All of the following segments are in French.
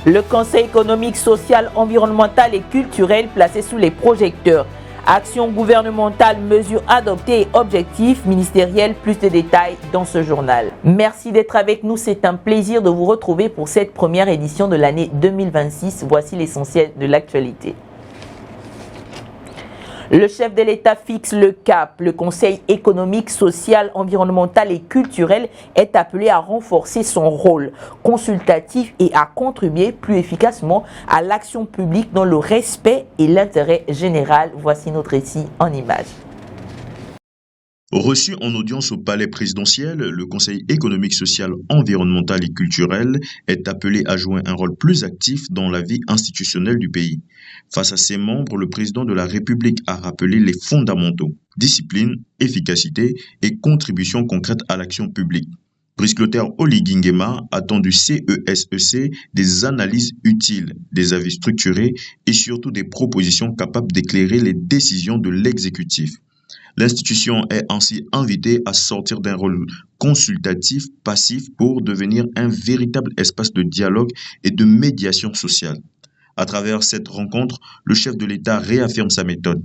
Le Conseil économique, social, environnemental et culturel placé sous les projecteurs. Action gouvernementale, mesures adoptées et objectifs ministériels. Plus de détails dans ce journal. Merci d'être avec nous. C'est un plaisir de vous retrouver pour cette première édition de l'année 2026. Voici l'essentiel de l'actualité. Le chef de l'État fixe le cap. Le Conseil économique, social, environnemental et culturel est appelé à renforcer son rôle consultatif et à contribuer plus efficacement à l'action publique dans le respect et l'intérêt général. Voici notre récit en images. Reçu en audience au palais présidentiel, le Conseil économique, social, environnemental et culturel est appelé à jouer un rôle plus actif dans la vie institutionnelle du pays. Face à ses membres, le président de la République a rappelé les fondamentaux, discipline, efficacité et contribution concrète à l'action publique. Brice Clotaire Oligui Nguema attend du CESEC des analyses utiles, des avis structurés et surtout des propositions capables d'éclairer les décisions de l'exécutif. L'institution est ainsi invitée à sortir d'un rôle consultatif passif pour devenir un véritable espace de dialogue et de médiation sociale. À travers cette rencontre, le chef de l'État réaffirme sa méthode.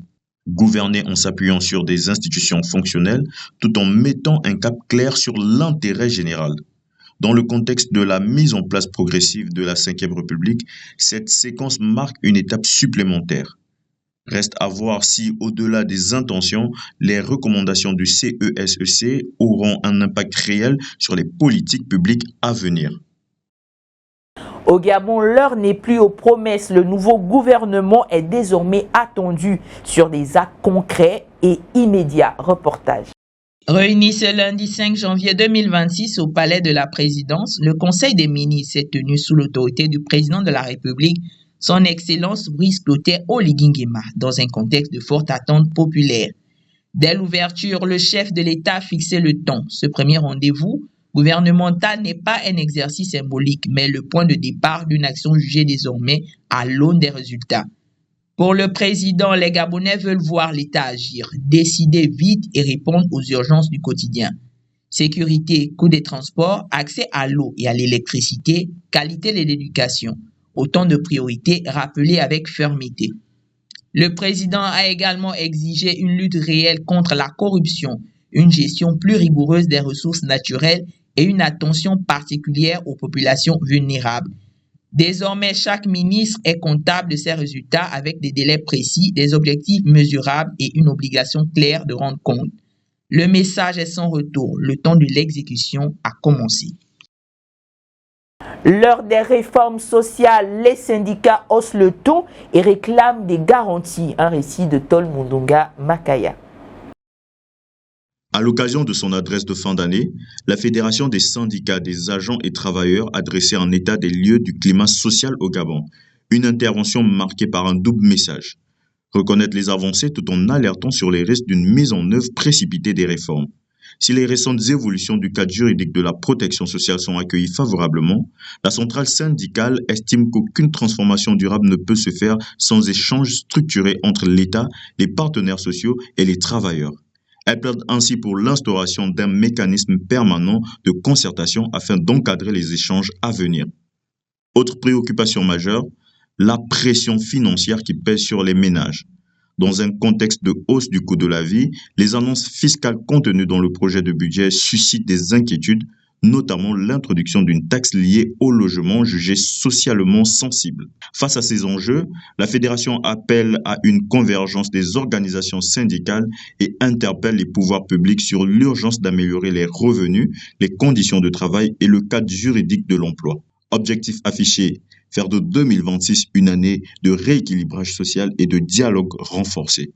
Gouverner en s'appuyant sur des institutions fonctionnelles tout en mettant un cap clair sur l'intérêt général. Dans le contexte de la mise en place progressive de la Ve République, cette séquence marque une étape supplémentaire. Reste à voir si, au-delà des intentions, les recommandations du CESEC auront un impact réel sur les politiques publiques à venir. Au Gabon, l'heure n'est plus aux promesses. Le nouveau gouvernement est désormais attendu sur des actes concrets et immédiats. Reportage. Réuni ce lundi 5 janvier 2026 au Palais de la Présidence, le Conseil des ministres s'est tenu sous l'autorité du président de la République, Son Excellence Brice Clotaire Oligui Nguema, dans un contexte de forte attente populaire. Dès l'ouverture, le chef de l'État a fixé le ton. Ce premier rendez-vous gouvernemental n'est pas un exercice symbolique, mais le point de départ d'une action jugée désormais à l'aune des résultats. Pour le président, les Gabonais veulent voir l'État agir, décider vite et répondre aux urgences du quotidien. Sécurité, coût des transports, accès à l'eau et à l'électricité, qualité de l'éducation. Autant de priorités rappelées avec fermeté. Le président a également exigé une lutte réelle contre la corruption, une gestion plus rigoureuse des ressources naturelles et une attention particulière aux populations vulnérables. Désormais, chaque ministre est comptable de ses résultats avec des délais précis, des objectifs mesurables et une obligation claire de rendre compte. Le message est sans retour. Le temps de l'exécution a commencé. L'heure des réformes sociales, les syndicats haussent le ton et réclament des garanties. Un récit de Tol Mundunga Makaya. À l'occasion de son adresse de fin d'année, la Fédération des syndicats des agents et travailleurs a dressé un état des lieux du climat social au Gabon. Une intervention marquée par un double message. Reconnaître les avancées tout en alertant sur les risques d'une mise en œuvre précipitée des réformes. Si les récentes évolutions du cadre juridique de la protection sociale sont accueillies favorablement, la centrale syndicale estime qu'aucune transformation durable ne peut se faire sans échange structuré entre l'État, les partenaires sociaux et les travailleurs. Elle plaide ainsi pour l'instauration d'un mécanisme permanent de concertation afin d'encadrer les échanges à venir. Autre préoccupation majeure, la pression financière qui pèse sur les ménages. Dans un contexte de hausse du coût de la vie, les annonces fiscales contenues dans le projet de budget suscitent des inquiétudes, notamment l'introduction d'une taxe liée au logement jugée socialement sensible. Face à ces enjeux, la Fédération appelle à une convergence des organisations syndicales et interpelle les pouvoirs publics sur l'urgence d'améliorer les revenus, les conditions de travail et le cadre juridique de l'emploi. Objectif affiché, faire de 2026 une année de rééquilibrage social et de dialogue renforcé.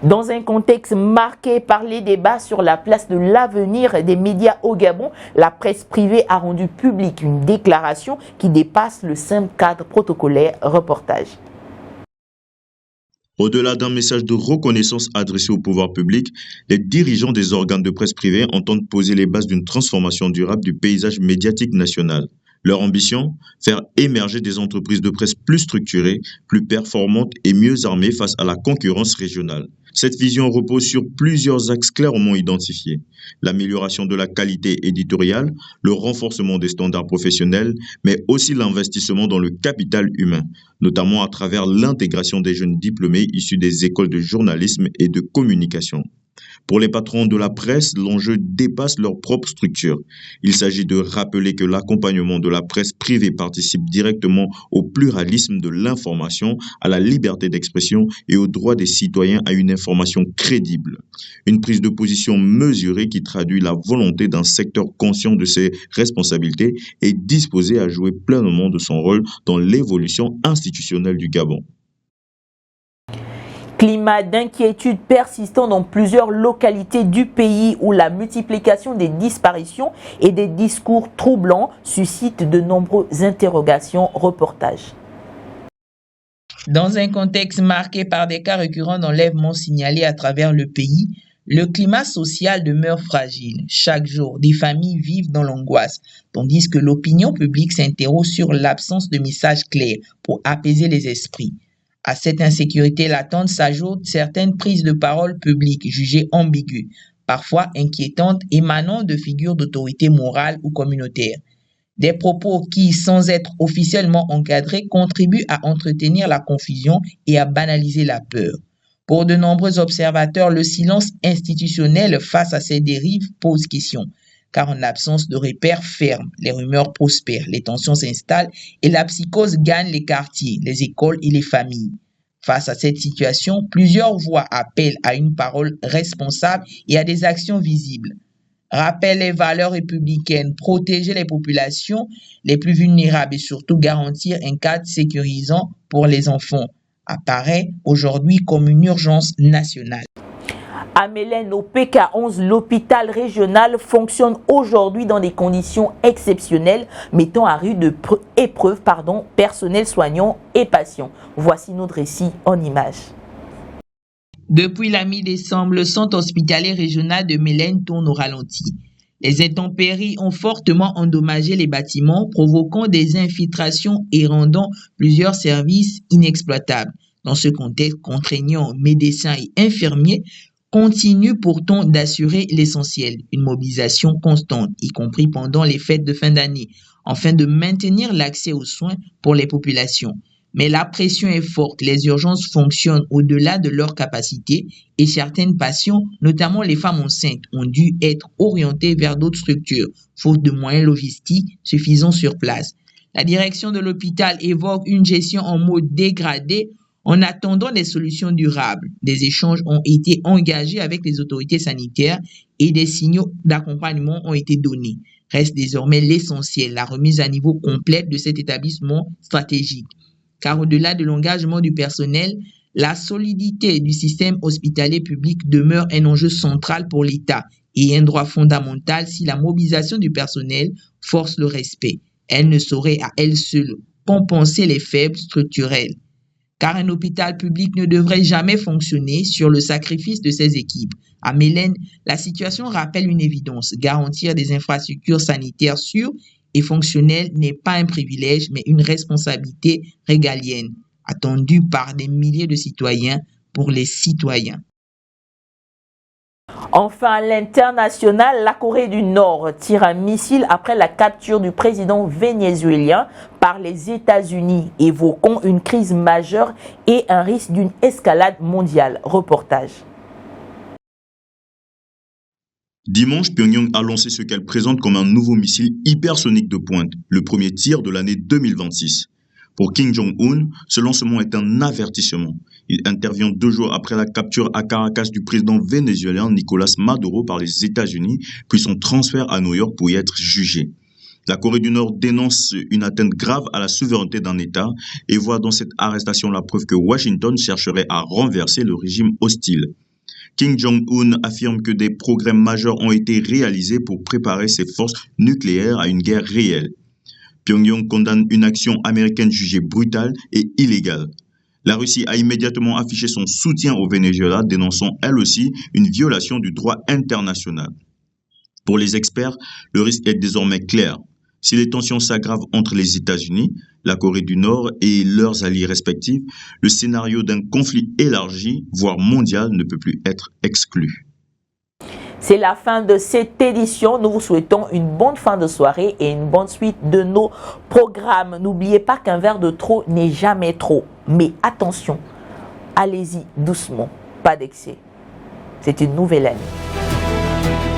Dans un contexte marqué par les débats sur la place de l'avenir des médias au Gabon, la presse privée a rendu publique une déclaration qui dépasse le simple cadre protocolaire. Reportage. Au-delà d'un message de reconnaissance adressé au pouvoir public, les dirigeants des organes de presse privée entendent poser les bases d'une transformation durable du paysage médiatique national. Leur ambition, faire émerger des entreprises de presse plus structurées, plus performantes et mieux armées face à la concurrence régionale. Cette vision repose sur plusieurs axes clairement identifiés. L'amélioration de la qualité éditoriale, le renforcement des standards professionnels, mais aussi l'investissement dans le capital humain, notamment à travers l'intégration des jeunes diplômés issus des écoles de journalisme et de communication. Pour les patrons de la presse, l'enjeu dépasse leur propre structure. Il s'agit de rappeler que l'accompagnement de la presse privée participe directement au pluralisme de l'information, à la liberté d'expression et au droit des citoyens à une information crédible. Une prise de position mesurée qui traduit la volonté d'un secteur conscient de ses responsabilités et disposé à jouer pleinement de son rôle dans l'évolution institutionnelle du Gabon. Climat d'inquiétude persistant dans plusieurs localités du pays où la multiplication des disparitions et des discours troublants suscite de nombreuses interrogations. Reportage. Dans un contexte marqué par des cas récurrents d'enlèvements signalés à travers le pays, le climat social demeure fragile. Chaque jour, des familles vivent dans l'angoisse, tandis que l'opinion publique s'interroge sur l'absence de messages clairs pour apaiser les esprits. À cette insécurité latente s'ajoutent certaines prises de parole publiques jugées ambiguës, parfois inquiétantes, émanant de figures d'autorité morale ou communautaire. Des propos qui, sans être officiellement encadrés, contribuent à entretenir la confusion et à banaliser la peur. Pour de nombreux observateurs, le silence institutionnel face à ces dérives pose question, car en l'absence de repères fermes, les rumeurs prospèrent, les tensions s'installent et la psychose gagne les quartiers, les écoles et les familles. Face à cette situation, plusieurs voix appellent à une parole responsable et à des actions visibles. Rappelle les valeurs républicaines, protéger les populations les plus vulnérables et surtout garantir un cadre sécurisant pour les enfants apparaît aujourd'hui comme une urgence nationale. À Mélène, au PK11, l'hôpital régional fonctionne aujourd'hui dans des conditions exceptionnelles, mettant à rude épreuve personnel soignant et patients. Voici notre récit en images. Depuis la mi-décembre, le centre hospitalier régional de Mélène tourne au ralenti. Les intempéries ont fortement endommagé les bâtiments, provoquant des infiltrations et rendant plusieurs services inexploitables. Dans ce contexte contraignant, médecins et infirmiers continuent pourtant d'assurer l'essentiel, une mobilisation constante, y compris pendant les fêtes de fin d'année, afin de maintenir l'accès aux soins pour les populations. Mais la pression est forte, les urgences fonctionnent au-delà de leur capacité et certaines patients, notamment les femmes enceintes, ont dû être orientées vers d'autres structures, faute de moyens logistiques suffisants sur place. La direction de l'hôpital évoque une gestion en mode dégradé en attendant des solutions durables. Des échanges ont été engagés avec les autorités sanitaires et des signaux d'accompagnement ont été donnés. Reste désormais l'essentiel, la remise à niveau complète de cet établissement stratégique. Car au-delà de l'engagement du personnel, la solidité du système hospitalier public demeure un enjeu central pour l'État et un droit fondamental si la mobilisation du personnel force le respect. Elle ne saurait à elle seule compenser les faibles structurels. Car un hôpital public ne devrait jamais fonctionner sur le sacrifice de ses équipes. À Mélène, la situation rappelle une évidence. Garantir des infrastructures sanitaires sûres et fonctionnelles n'est pas un privilège, mais une responsabilité régalienne, attendue par des milliers de citoyens pour les citoyens. Enfin, à l'international, la Corée du Nord tire un missile après la capture du président vénézuélien par les États-Unis, évoquant une crise majeure et un risque d'une escalade mondiale. Reportage. Dimanche, Pyongyang a lancé ce qu'elle présente comme un nouveau missile hypersonique de pointe, le premier tir de l'année 2026. Pour Kim Jong-un, ce lancement est un avertissement. Il intervient 2 jours après la capture à Caracas du président vénézuélien Nicolás Maduro par les États-Unis, puis son transfert à New York pour y être jugé. La Corée du Nord dénonce une atteinte grave à la souveraineté d'un État et voit dans cette arrestation la preuve que Washington chercherait à renverser le régime hostile. Kim Jong-un affirme que des progrès majeurs ont été réalisés pour préparer ses forces nucléaires à une guerre réelle. Pyongyang condamne une action américaine jugée brutale et illégale. La Russie a immédiatement affiché son soutien au Venezuela, dénonçant elle aussi une violation du droit international. Pour les experts, le risque est désormais clair. Si les tensions s'aggravent entre les États-Unis, la Corée du Nord et leurs alliés respectifs, le scénario d'un conflit élargi, voire mondial, ne peut plus être exclu. C'est la fin de cette édition. Nous vous souhaitons une bonne fin de soirée et une bonne suite de nos programmes. N'oubliez pas qu'un verre de trop n'est jamais trop. Mais attention, allez-y doucement, pas d'excès. C'est une nouvelle année.